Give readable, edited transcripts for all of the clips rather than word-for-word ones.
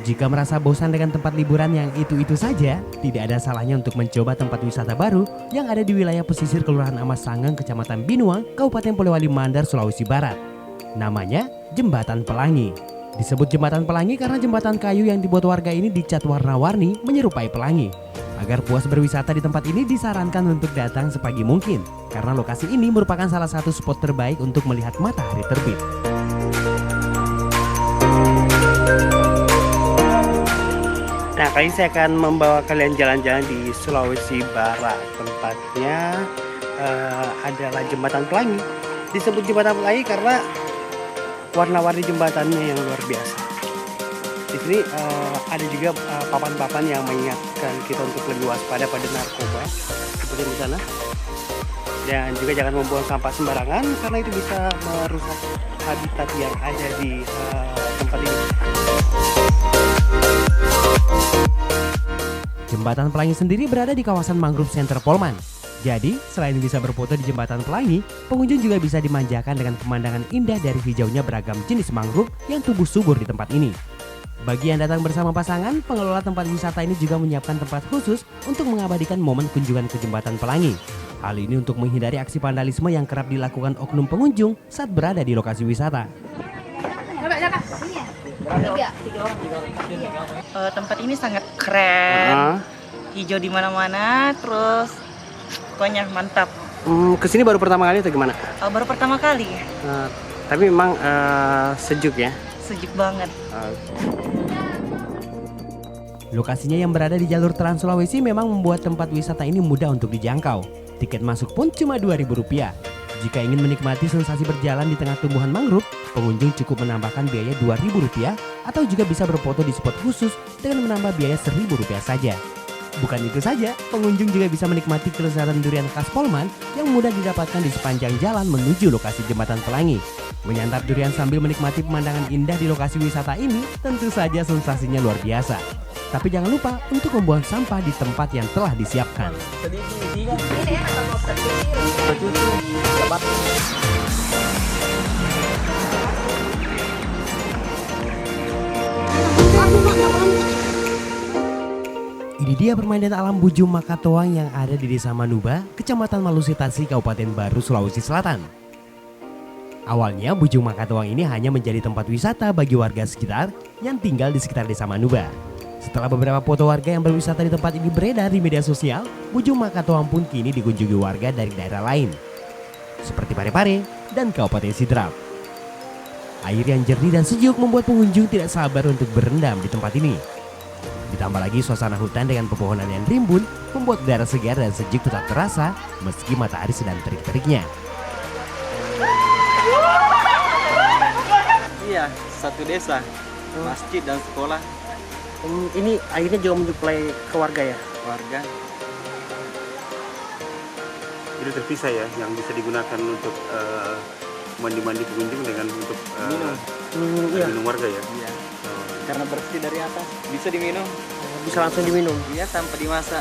Jika merasa bosan dengan tempat liburan yang itu-itu saja, tidak ada salahnya untuk mencoba tempat wisata baru yang ada di wilayah pesisir Kelurahan Amas Sanggeng, Kecamatan Binuang, Kabupaten Polewali Mandar, Sulawesi Barat. Namanya Jembatan Pelangi. Disebut Jembatan Pelangi karena jembatan kayu yang dibuat warga ini dicat warna-warni menyerupai pelangi. Agar puas berwisata di tempat ini disarankan untuk datang sepagi mungkin, karena lokasi ini merupakan salah satu spot terbaik untuk melihat matahari terbit. Nah, kali ini saya akan membawa kalian jalan-jalan di Sulawesi Barat. Tempatnya adalah Jembatan Pelangi. Disebut Jembatan Pelangi karena warna-warni jembatannya yang luar biasa. Di sini ada juga papan-papan yang mengingatkan kita untuk lebih waspada pada narkoba, seperti di sana. Dan juga jangan membuang sampah sembarangan karena itu bisa merusak habitat yang ada di tempat ini. Jembatan Pelangi sendiri berada di kawasan mangrove center Polman. Jadi, selain bisa berfoto di Jembatan Pelangi, pengunjung juga bisa dimanjakan dengan pemandangan indah dari hijaunya beragam jenis mangrove yang tumbuh subur di tempat ini. Bagi yang datang bersama pasangan, pengelola tempat wisata ini juga menyiapkan tempat khusus untuk mengabadikan momen kunjungan ke Jembatan Pelangi. Hal ini untuk menghindari aksi vandalisme yang kerap dilakukan oknum pengunjung saat berada di lokasi wisata. Tempat ini sangat keren, hijau di mana-mana, terus pokoknya mantap. Kesini baru pertama kali atau gimana? Baru pertama kali, Tapi memang sejuk ya. sejuk banget. Lokasinya yang berada di jalur Trans Sulawesi memang membuat tempat wisata ini mudah untuk dijangkau. Tiket masuk pun cuma Rp2.000. Jika ingin menikmati sensasi berjalan di tengah tumbuhan mangrove, pengunjung cukup menambahkan biaya Rp2.000 atau juga bisa berfoto di spot khusus dengan menambah biaya Rp1.000 saja. Bukan itu saja, pengunjung juga bisa menikmati kelezatan durian khas Polman yang mudah didapatkan di sepanjang jalan menuju lokasi Jembatan Pelangi. Menyantap durian sambil menikmati pemandangan indah di lokasi wisata ini tentu saja sensasinya luar biasa. Tapi jangan lupa untuk membuang sampah di tempat yang telah disiapkan. Ini dia permainan alam Bujung Makatoang yang ada di Desa Manuba, Kecamatan Malusitasi, Kabupaten Baru, Sulawesi Selatan. Awalnya Bujung Makatoang ini hanya menjadi tempat wisata bagi warga sekitar yang tinggal di sekitar Desa Manuba. Setelah beberapa foto warga yang berwisata di tempat ini beredar di media sosial, Bujung Makatoang pun kini dikunjungi warga dari daerah lain, seperti Parepare dan Kabupaten Sidrap. Air yang jernih dan sejuk membuat pengunjung tidak sabar untuk berendam di tempat ini. Ditambah lagi suasana hutan dengan pepohonan yang rimbun membuat udara segar dan sejuk tetap terasa meski matahari sedang terik-teriknya. Iya, satu desa, masjid dan sekolah. Ini airnya juga menyuplai ke warga ya? Warga. Jadi terpisah ya, yang bisa digunakan untuk mandi-mandi pengunjung dengan untuk minum warga ya? Iya. Karena bersih dari atas, bisa diminum. Bisa langsung diminum? Iya, tanpa dimasak.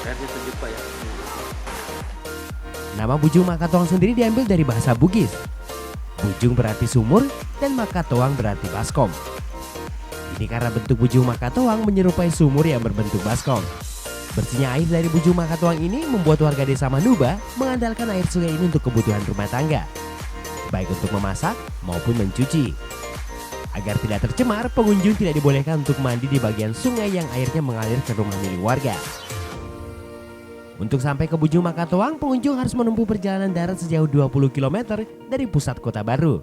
Airnya sejuk Pak ya. Nama Bujung Makatoang sendiri diambil dari bahasa Bugis. Bujung berarti sumur dan Makatoang berarti baskom. Ini karena bentuk Bujung Makatoang menyerupai sumur yang berbentuk baskom. Bersihnya air dari Bujung Makatoang ini membuat warga Desa Manuba mengandalkan air sungai ini untuk kebutuhan rumah tangga, baik untuk memasak maupun mencuci. Agar tidak tercemar, pengunjung tidak dibolehkan untuk mandi di bagian sungai yang airnya mengalir ke rumah milik warga. Untuk sampai ke Bujung Makatoang, pengunjung harus menempuh perjalanan darat sejauh 20 km dari pusat kota baru.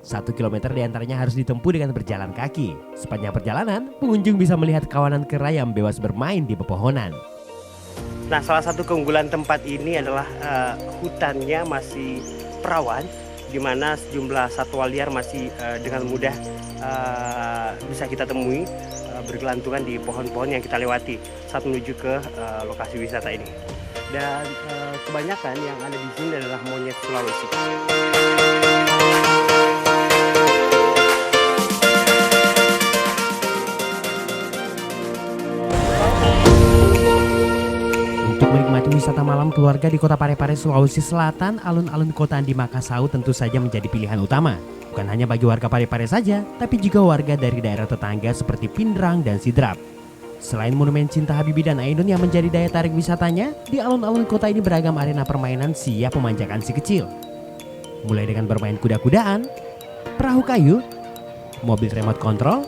1 kilometer diantaranya harus ditempuh dengan berjalan kaki. Sepanjang perjalanan, pengunjung bisa melihat kawanan kera yang bebas bermain di pepohonan. Nah, salah satu keunggulan tempat ini adalah hutannya masih perawan, di mana sejumlah satwa liar masih dengan mudah bisa kita temui bergelantungan di pohon-pohon yang kita lewati saat menuju ke lokasi wisata ini. Dan kebanyakan yang ada di sini adalah monyet Sulawesi. Untuk menikmati wisata malam keluarga di kota Parepare, Sulawesi Selatan, alun-alun kota Andi Makassau tentu saja menjadi pilihan utama. Bukan hanya bagi warga Parepare saja, tapi juga warga dari daerah tetangga seperti Pindrang dan Sidrap. Selain monumen Cinta Habibie dan Ainun yang menjadi daya tarik wisatanya, di alun-alun kota ini beragam arena permainan siap memanjakan si kecil. Mulai dengan bermain kuda-kudaan, perahu kayu, mobil remote control,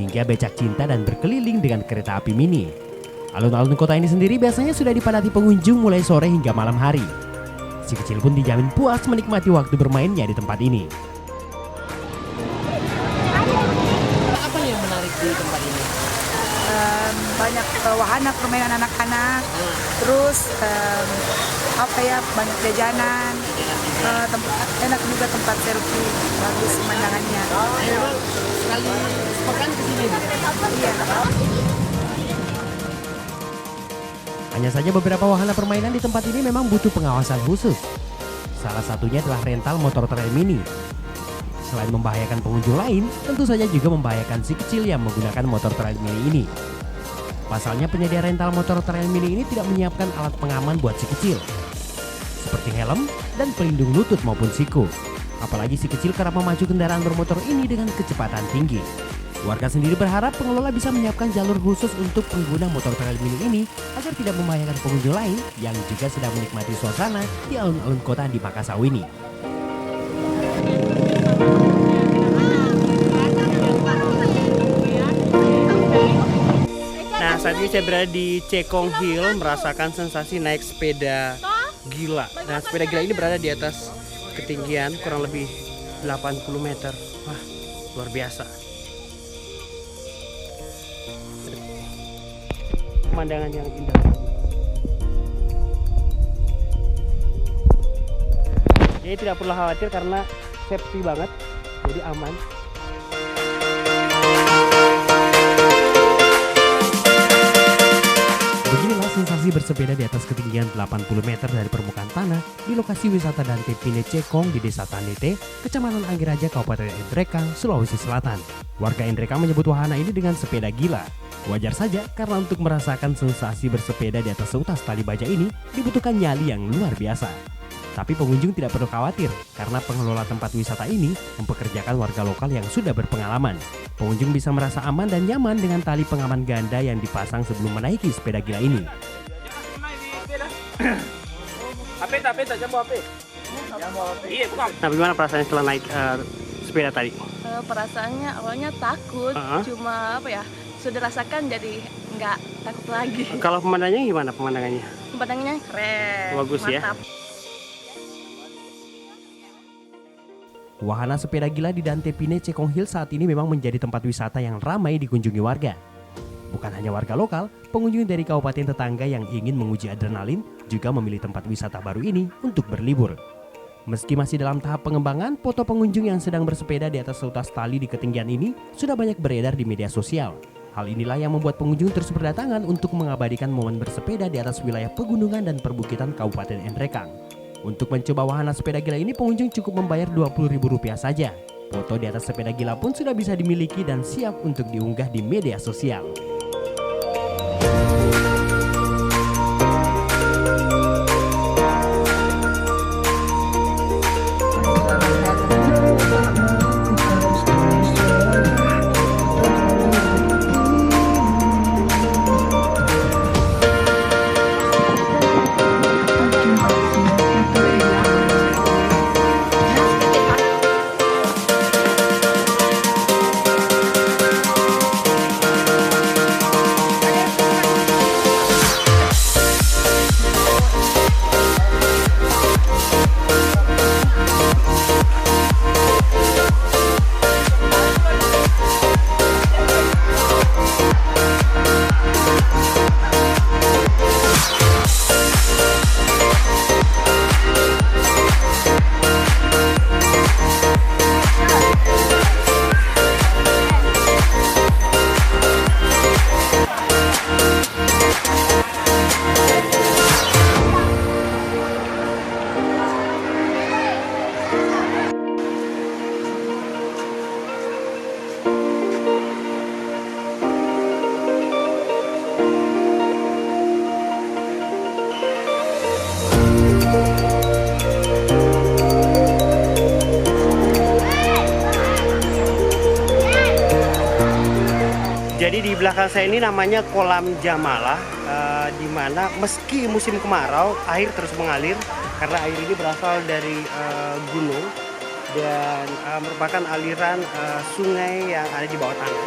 hingga becak cinta dan berkeliling dengan kereta api mini. Alun-alun kota ini sendiri biasanya sudah dipadati pengunjung mulai sore hingga malam hari. Si kecil pun dijamin puas menikmati waktu bermainnya di tempat ini. Apa yang menarik di tempat ini? Banyak wahana permainan anak-anak, terus banyak jajanan, enak juga tempat selfie, bagus pemandangannya. Memang sekali sepekan kesini. Iya. Hanya saja beberapa wahana permainan di tempat ini memang butuh pengawasan khusus. Salah satunya adalah rental motor trail mini. Selain membahayakan pengunjung lain, tentu saja juga membahayakan si kecil yang menggunakan motor trail mini ini. Pasalnya penyedia rental motor trail mini ini tidak menyiapkan alat pengaman buat si kecil, seperti helm dan pelindung lutut maupun siku. Apalagi si kecil kerap memacu kendaraan bermotor ini dengan kecepatan tinggi. Warga sendiri berharap pengelola bisa menyiapkan jalur khusus untuk pengguna motor trail mini ini agar tidak membahayakan pengunjung lain yang juga sedang menikmati suasana di alun-alun kota Andi Makassau ini. Nah, saat ini saya berada di Cekong Hill merasakan sensasi naik sepeda gila. Nah, sepeda gila ini berada di atas ketinggian kurang lebih 80 meter. Wah, luar biasa. Pemandangan yang indah. Jadi tidak perlu khawatir karena safety banget, jadi aman. Beginilah sensasi bersepeda di atas ketinggian 80 meter dari permukaan tanah di lokasi wisata Dante Pine Cekong di Desa Tanete, Kecamatan Anggeraja, Kabupaten Endrekang, Sulawesi Selatan. Warga Endrekang menyebut wahana ini dengan sepeda gila. Wajar saja karena untuk merasakan sensasi bersepeda di atas seutas tali baja ini dibutuhkan nyali yang luar biasa. Tapi pengunjung tidak perlu khawatir karena pengelola tempat wisata ini mempekerjakan warga lokal yang sudah berpengalaman. Pengunjung bisa merasa aman dan nyaman dengan tali pengaman ganda yang dipasang sebelum menaiki sepeda gila ini. Nah, bagaimana perasaannya setelah naik sepeda tadi? Perasaannya awalnya takut, cuma sudah rasakan jadi nggak takut lagi. Kalau pemandangannya gimana pemandangannya? Pemandangannya keren, Bagus ya. mantap. Wahana sepeda gila di Dante Pine Cekong Hill saat ini memang menjadi tempat wisata yang ramai dikunjungi warga. Bukan hanya warga lokal, pengunjung dari kabupaten tetangga yang ingin menguji adrenalin juga memilih tempat wisata baru ini untuk berlibur. Meski masih dalam tahap pengembangan, foto pengunjung yang sedang bersepeda di atas seutas tali di ketinggian ini sudah banyak beredar di media sosial. Hal inilah yang membuat pengunjung terus berdatangan untuk mengabadikan momen bersepeda di atas wilayah pegunungan dan perbukitan Kabupaten Endrekang. Untuk mencoba wahana sepeda gila ini pengunjung cukup membayar Rp20.000 saja. Foto di atas sepeda gila pun sudah bisa dimiliki dan siap untuk diunggah di media sosial. Jadi di belakang saya ini namanya Kolam Jamalah, di mana meski musim kemarau air terus mengalir karena air ini berasal dari gunung dan merupakan aliran sungai yang ada di bawah tanah.